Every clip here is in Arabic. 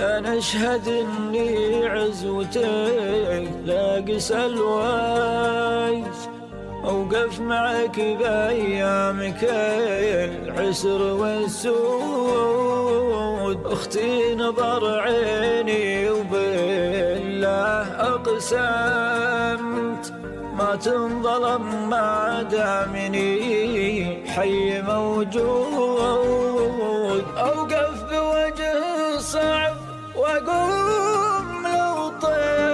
أنا أشهد إني عزوتك لاقي الويس، أوقف معك بأيامك العسر والسود. أختي نظر عيني وبالله أقسمت ما تنظلم ما دامني حي موجود. أوقف بوجه صعب وأقوم لو طحت،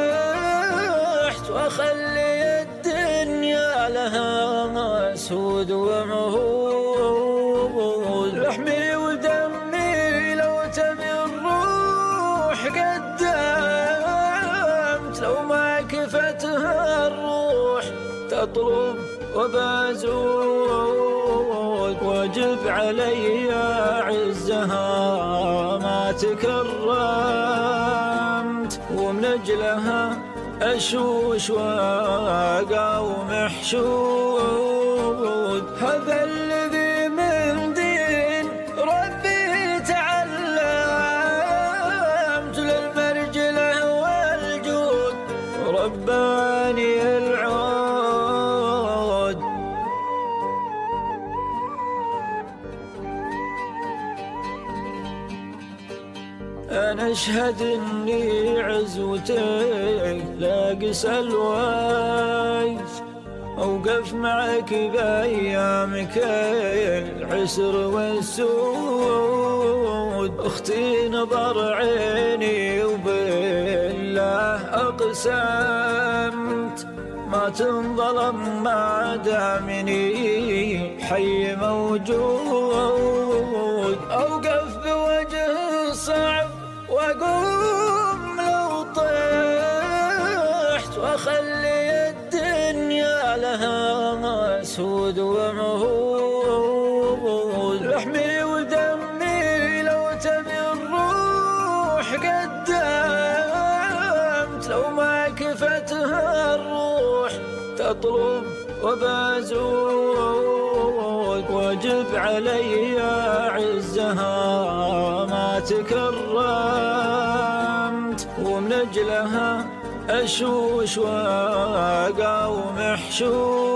وأخلي الدنيا لها سود ومهود. لحمي ودمي لو تبي الروح قدمت، لو ما كفتها الروح تطلب وبزود. واجب علي عزها ما تكرمت، ومن أجلها أشوش وأقاوم حشود. هذا الذي من دين ربي تعلمت، للمرجلة والجود رباني العود. أنا أشهد إني عزوتك لاقي الويس، أوقف معك بأيامك العسر والسود. أختي نظر عيني وبالله أقسمت ما تنظلم ما دامني حي موجود. أوقف بوجه صعب وأقوم لو طحت، وأخلي الدنيا لها سود ومهود. لحمي ودمي لو تبي الروح قدمت، لو ما كفتها الروح تطلب وبزود. واجب علي عزها ما تكرمت، ومن أجلها أشوش وأقاوم حشود.